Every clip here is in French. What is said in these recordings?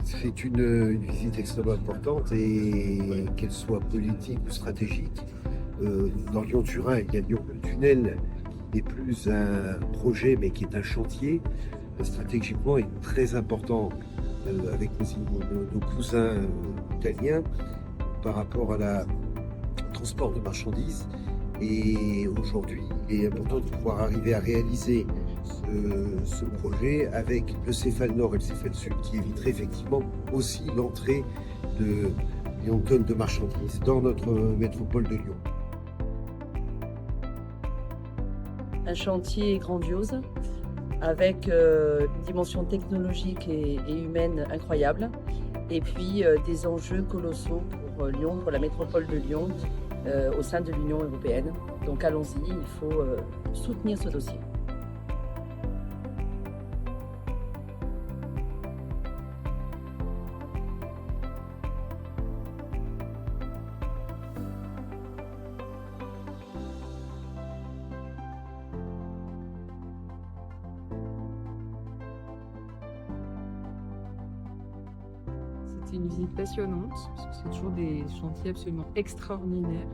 C'est une visite extrêmement importante et qu'elle soit politique ou stratégique. Dans Lyon-Turin, il y a Lyon. Le tunnel n'est plus un projet mais qui est un chantier stratégiquement est très important avec nos cousins italiens par rapport au transport de marchandises. Et aujourd'hui, il est important de pouvoir arriver à réaliser ce projet avec le céphale nord et le céphale sud qui éviterait effectivement aussi l'entrée de millions de tonnes de marchandises dans notre métropole de Lyon. Un chantier grandiose avec une dimension technologique et humaine incroyable et puis des enjeux colossaux pour Lyon, pour la métropole de Lyon au sein de l'Union européenne. Donc allons-y, il faut soutenir ce dossier. C'était une visite passionnante, parce que c'est toujours des chantiers absolument extraordinaires.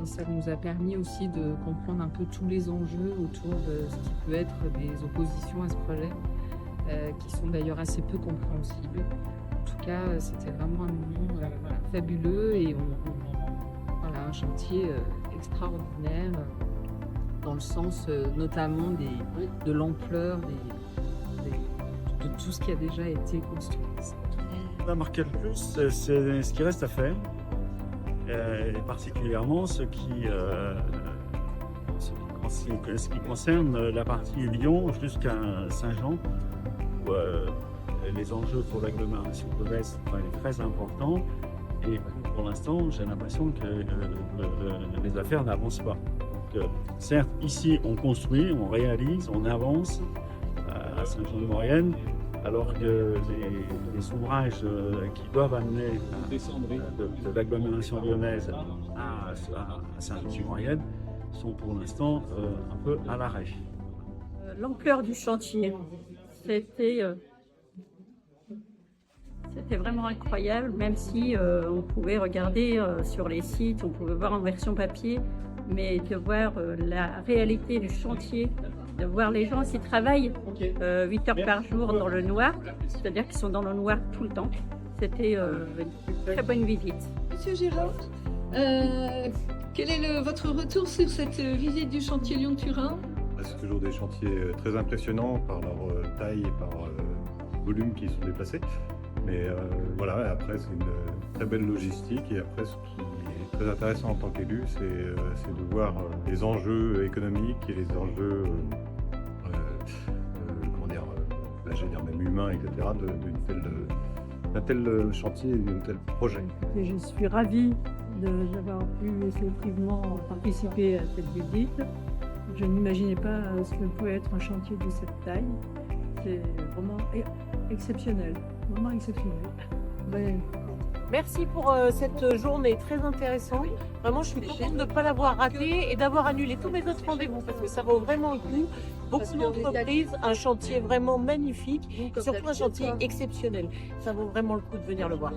Et ça nous a permis aussi de comprendre un peu tous les enjeux autour de ce qui peut être des oppositions à ce projet, qui sont d'ailleurs assez peu compréhensibles. En tout cas, c'était vraiment un moment fabuleux et un chantier extraordinaire dans le sens notamment de l'ampleur de tout ce qui a déjà été construit. Ce qui m'a marqué le plus, c'est ce qui reste à faire, et particulièrement ce qui concerne la partie Lyon jusqu'à Saint-Jean, où les enjeux pour l'agglomération de l'Est sont très importants. Et pour l'instant, j'ai l'impression que les affaires n'avancent pas. Donc, certes, ici, on construit, on réalise, on avance à Saint-Jean-de-Maurienne, alors que les ouvrages qui doivent amener de l'agglomération lyonnaise à Saint-Jean-de-Maurienne sont pour l'instant un peu à l'arrêt. L'ampleur du chantier, c'était vraiment incroyable, même si on pouvait regarder sur les sites, on pouvait voir en version papier, mais de voir la réalité du chantier, de voir les gens qui travaillent 8 heures par jour dans le noir, c'est-à-dire qu'ils sont dans le noir tout le temps. C'était une très bonne visite. Monsieur Gérard, quel est votre retour sur cette visite du chantier Lyon-Turin? C'est toujours des chantiers très impressionnants par leur taille et par le volume qui sont déplacés. Mais voilà, après c'est une très belle logistique et après ce qui est très intéressant en tant qu'élu, c'est de voir les enjeux économiques et les enjeux je veux dire même humains, etc. d'un tel chantier et d'un tel projet. Et je suis ravie d'avoir pu effectivement participer à cette visite. Je n'imaginais pas ce que pouvait être un chantier de cette taille. C'est vraiment exceptionnel, vraiment exceptionnel. Ouais. Merci pour cette journée très intéressante. Vraiment, je suis contente de ne pas l'avoir ratée et d'avoir annulé tous mes autres rendez-vous parce que ça vaut vraiment le coup. Beaucoup d'entreprises, un chantier vraiment magnifique, surtout un chantier exceptionnel. Ça vaut vraiment le coup de venir le voir.